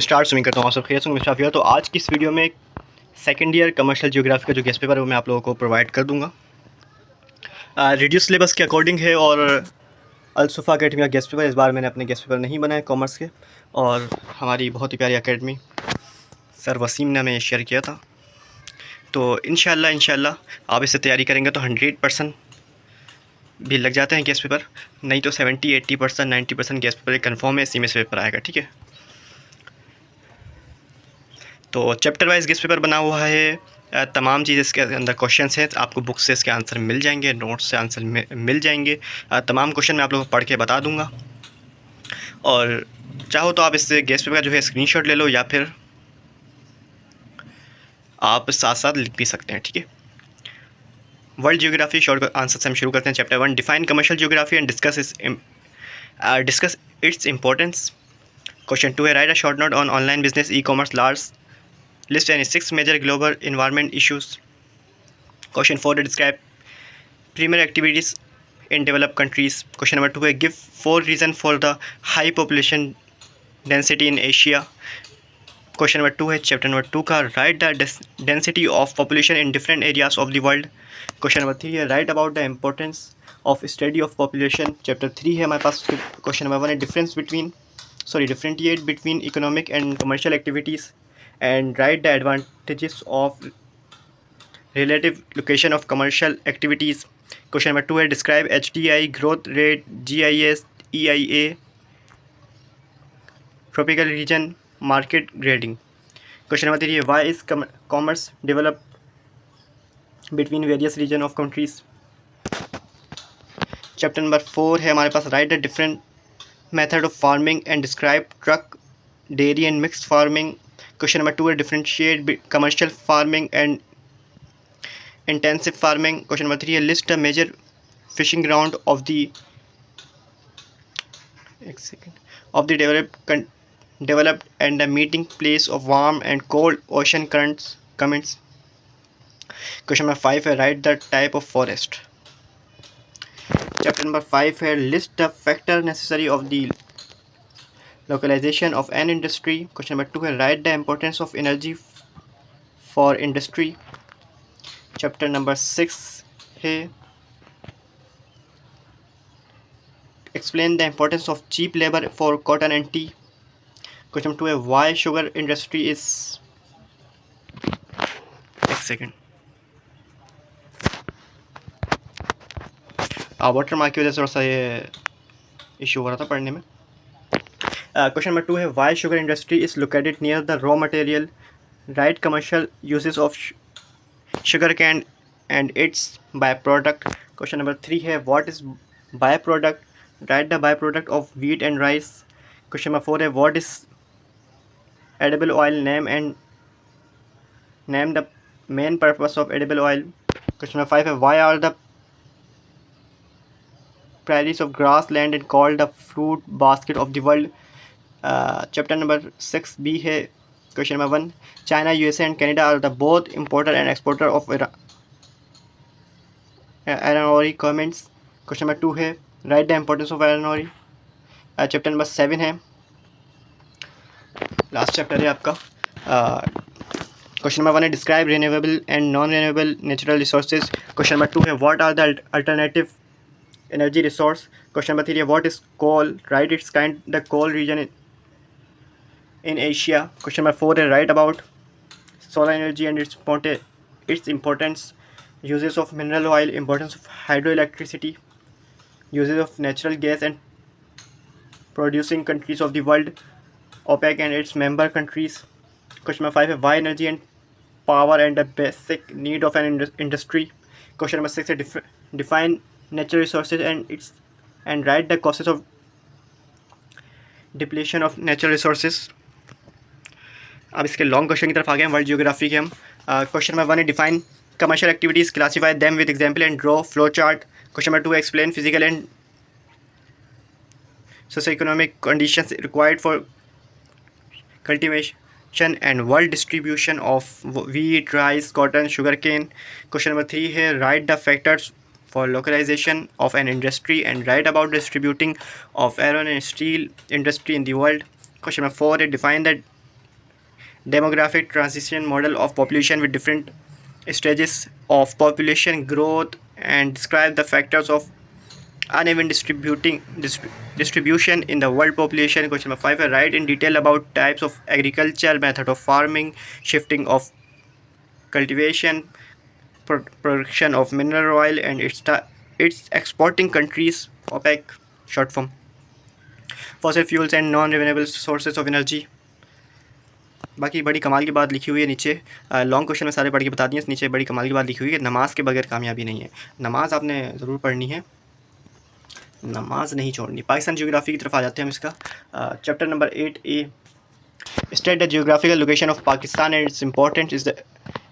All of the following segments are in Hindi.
स्टार्ट स्विमिंग करता हूँ। आप सब खैरियत से होंगे? मिस्टर तो आज की इस वीडियो में सेकंड ईयर कमर्शियल ज्योग्राफी का जो गेस्ट पेपर है वो मैं आप लोगों को प्रोवाइड कर दूंगा। रिड्यूस सिलेबस के अकॉर्डिंग है और अलसुफ़ा अकेडमी का गेस्ट पेपर। इस बार मैंने अपने गेस्ट पेपर नहीं बनाए कॉमर्स के, और हमारी बहुत ही प्यारी अकेडमी सर वसीम ने हमें शेयर किया था। तो इंशाल्लाह आप इससे तैयारी करेंगे तो 100% भी लग जाते हैं गेस्ट पेपर, नहीं तो 70-80% 90% गेस्ट पेपर कन्फर्म है, इसी में से पेपर आएगा। ठीक है, तो चैप्टर वाइज गेस्ट पेपर बना हुआ है। तमाम चीज़ इसके अंदर क्वेश्चंस हैं, आपको बुक से इसके आंसर मिल जाएंगे, नोट्स से आंसर मिल जाएंगे। तमाम क्वेश्चन मैं आप लोगों को पढ़ के बता दूंगा, और चाहो तो आप इससे गेस्ट पेपर का जो है स्क्रीनशॉट ले लो, या फिर आप साथ साथ लिख भी सकते हैं। ठीक है, वर्ल्ड जियोग्राफी शॉर्ट आंसर से हम शुरू करते हैं। Chapter 1, define commercial geography and discuss its importance. Question 2 है, write a short note on online business e commerce large list and 6 major global environment issues. Question 4 है, describe primary activities in developed countries. Question number 2 है, give 4 reasons for the high population density in Asia. Question number 2 है, chapter number 2 का, write the density of population in different areas of the world. Question number 3 है, write about the importance of study of population. Chapter 3 है हमारे पास। Question number 1 है, differentiate between economic and commercial activities and write the advantages of relative location of commercial activities. Question number 2 है, describe HDI, growth rate, GIS, EIA, tropical region, market grading. Question number 3 है, why is commerce developed between various region of countries. Chapter number 4 है हमारे पास, write the different method of farming and describe truck, dairy and mixed farming. Question number 2 है, differentiate commercial farming and intensive farming. Question number 3 है, list a major fishing ground of the developed and a meeting place of warm and cold ocean currents. Comments. Question number 5 है, write the type of forest. Chapter number 5 है, list the factor necessary of the localization of an industry. Question number 2 है, write the importance of energy for industry. Chapter number 6 है, explain the importance of cheap labor for cotton and tea. Question number 2 है, why sugar industry is, एक सेकेंड, वाटर मार्क की वजह से थोड़ा सा ये इशू हो रहा था पढ़ने में। क्वेश्चन नंबर 2 है, why sugar industry is located near the raw material. Right commercial uses of sugar cane and its by product. Question number 3 है, what is by product. Right the by product of wheat and rice. Question number 4 है, what is edible oil. Name the main purpose of edible oil. Question number 5 है, why are the prairies of grassland and called the fruit basket of the world. Chapter number 6b है. Question number 1, China, USA and Canada are the both importer and exporter of iron ore. Comments. Question number 2 है, write the importance of iron ore. Chapter number 7 है, लास्ट चैप्टर है आपका. Question number 1 है, describe renewable and non-renewable natural resources. Question number 2 है, what are the alternative energy resource. Question number 3 है, what is coal. Write its kind, the coal region in Asia. Question number 4 है, write about solar energy and its importance. Uses of mineral oil, importance of hydroelectricity, uses of natural gas and producing countries of the world, OPEC and its member countries. Question number 5 है, why energy and power and the basic need of an industry. Question number 6 है, define natural resources and write the causes of depletion of natural resources. अब इसके लॉन्ग क्वेश्चन की तरफ आ गए हैं वर्ल्ड जियोग्राफी के हम. क्वेश्चन नंबर 1 है, define commercial activities, classify them with example and draw flow chart. Question number 2 है, explain physical and socio economic conditions required for cultivation and world distribution of wheat, rice, cotton, sugar cane. Question number 3 है, write the factors for localization of an industry and write about distributing of iron and steel industry in the world. Question number 4 है, define the demographic transition model of population with different stages of population growth and describe the factors of uneven distribution in the world population. Question number 5 है write in detail about types of agriculture, method of farming, shifting of cultivation, production of mineral oil and its exporting countries, OPEC short form, fossil fuels and non renewable sources of energy. बाकी बड़ी कमाल की बात लिखी हुई है नीचे, लॉन्ग क्वेश्चन में सारे पढ़ के बता दिए। नीचे बड़ी कमाल की बात लिखी हुई है कि नमाज के बगैर कामयाबी नहीं है। नमाज आपने ज़रूर पढ़नी है, नमाज नहीं छोड़नी। पाकिस्तान जियोग्राफी की तरफ आ जाते हैं हम इसका। Chapter number 8A state the geographical location of Pakistan and it's important is the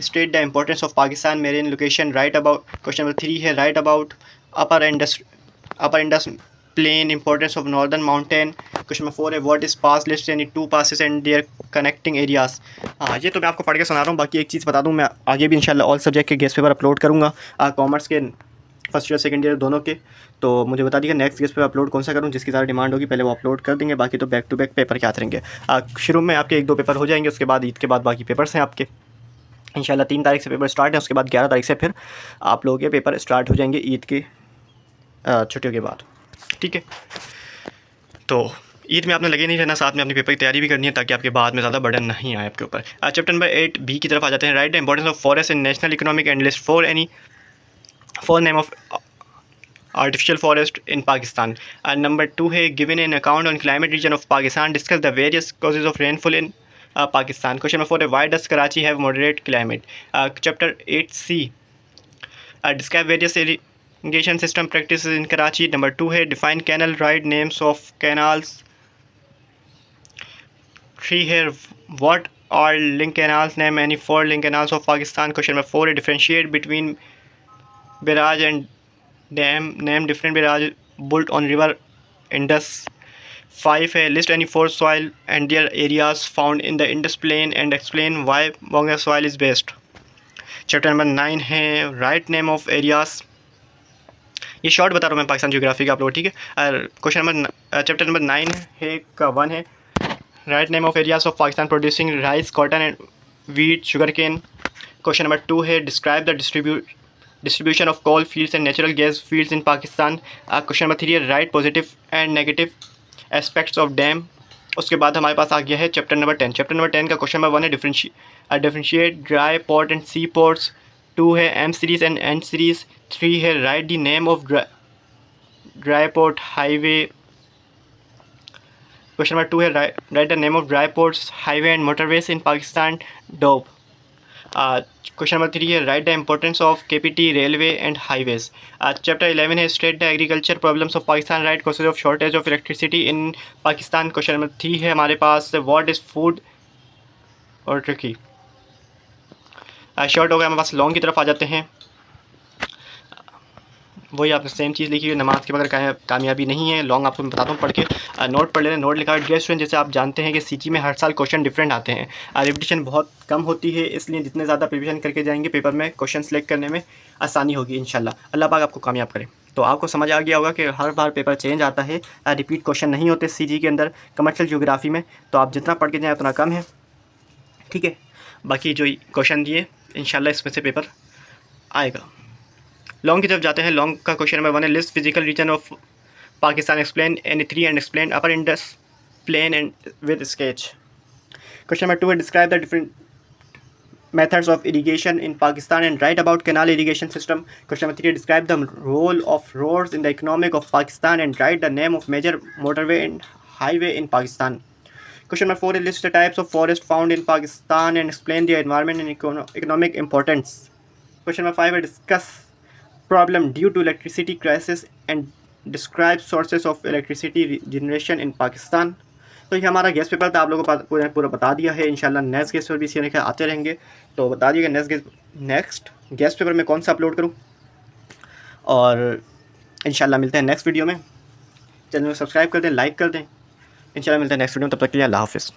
state the importance of Pakistan marine location. Write about question number 3 है write about upper Indus plain importance of northern mountain. Question number 4 है what is pass list any two passes and their connecting areas. हाँ, ये तो मैं आपको पढ़ के सुना रहा हूँ। बाकी एक चीज़ बता दूँ, मैं आगे भी इंशाल्लाह ऑल सब्जेक्ट के गेस्ट पेपर अपलोड करूँगा, कॉमर्स के फर्स्ट ईयर सेकंड ईयर दोनों के। तो मुझे बता दीजिए नेक्स्ट गेस्ट पे अपलोड कौन सा करूँ, जिसकी ज़्यादा डिमांड होगी पहले वो अपलोड कर देंगे। बाकी तो बैक टू बैक पेपर क्या करेंगे। शुरू में आपके 1-2 पेपर हो जाएंगे, उसके बाद ईद के बाद बाकी पेपर्स हैं आपके इंशाल्लाह। 3 तारीख से पेपर स्टार्ट है, उसके बाद 11 तारीख से फिर आप लोगों के पेपर स्टार्ट हो जाएंगे ईद की छुट्टियों के बाद, ठीक है। तो ईद में आपने लगे नहीं रहना, साथ में अपनी पेपर की तैयारी भी करनी है ताकि आपके बाद में ज़्यादा बर्डन नहीं आए आपके ऊपर। चैप्टर नंबर 8B की तरफ आ जाते हैं। Right the importance of forest in national economic and list four name of artificial forest in Pakistan. Number 2 है given an account on climate region of Pakistan, discuss the various causes of rainfall in Pakistan. Question number 4 है why does Karachi have moderate climate. Chapter 8C describe various irrigation system practices in Karachi. Number 2 है define canal, write names of canals. 3 है what are link canals, name any 4 link canals of Pakistan. Question number 4 है differentiate between barrage and dam, name different barrage built on river Indus. 5 है list any 4 soil and their areas found in the Indus plain and explain why Bonga soil is best. Chapter number 9 है राइट नेम ऑफ एरियाज। ये शॉर्ट बता रहा हूँ मैं पाकिस्तान जियोग्राफी का आप लोग, ठीक है। क्वेश्चन नंबर चैप्टर नंबर 9 है का 1 है write name of areas of Pakistan producing rice, cotton and wheat, sugar cane. Question number 2 है describe the distribution of coal fields and natural gas fields in Pakistan. Question number 3 है right positive and negative aspects of dam. उसके बाद हमारे पास आ गया है चैप्टर नंबर 10। चैप्टर नंबर 10 का क्वेश्चन नंबर 1 है differentiate dry port and sea ports. 2 है M series and N series. 3 है write the name of dry port highway. Question number 2 है write the name of dry ports highways and motorways in Pakistan, डोब। क्वेश्चन नंबर 3 है write the importance of KPT, railway and highways. Chapter 11 है state the agriculture problems of Pakistan, write causes of shortage of electricity in Pakistan. Question number 3 है हमारे पास व्हाट इज़ फूड और ट्रिकी। शॉर्ट हो गया, हमारे पास लॉन्ग की तरफ आ जाते हैं। वही आपने सेम चीज़ लिखी हुई, नमाज के बगैर कामयाबी नहीं है। लॉन्ग आपको मैं बताता हूँ पढ़ के, नोट पढ़ लेना। नोट लिखा है डियर स्टूडेंट, जैसे आप जानते हैं कि CG में हर साल क्वेश्चन डिफरेंट आते हैं, रिपीटिशन बहुत कम होती है, इसलिए जितने ज़्यादा प्रिपरेशन करके जाएंगे पेपर में क्वेश्चन सेलेक्ट करने में आसानी होगी इंशाल्लाह। अल्लाह पाक आपको कामयाब करे। तो आपको समझ आ गया होगा कि हर बार पेपर चेंज आता है, रिपीट क्वेश्चन नहीं होते CG के अंदर कमर्शियल जियोग्राफी में। तो आप जितना पढ़ के जाएँ उतना कम है, ठीक है। बाकी जो क्वेश्चन दिए इंशाल्लाह इसमें से पेपर आएगा। लॉन्ग की तरफ जाते हैं। लॉन्ग का क्वेश्चन नंबर 1 है list physical region of Pakistan, explain any 3 and explain upper Indus plain and with sketch. Question number 2 है describe the different methods of irrigation in Pakistan and write about canal irrigation system. Question number 3 है describe the role of roads in the economic of Pakistan and write the name of major motorway and highway in Pakistan. Question number 4 है list the types of forest found in Pakistan and explain the environment and economic importance. Question number 5 है discuss problem due to electricity crisis and describe sources of electricity generation in Pakistan। तो ये हमारा गेस्ट पेपर था, आप लोगों को पूरा बता दिया है। इंशाल्लाह नेक्स्ट गेस्ट पेपर भी इसी तरह आते रहेंगे। तो बता दिएगा नेक्स्ट गेस्ट पेपर में कौन सा अपलोड करूँ, और इंशाल्लाह मिलते हैं नेक्स्ट वीडियो में। चैनल को सब्सक्राइब कर दें, लाइक कर दें। इंशाल्लाह मिलते हैं नेक्स्ट वीडियो में, तब तक के लिए अल्लाह हाफ़िज़।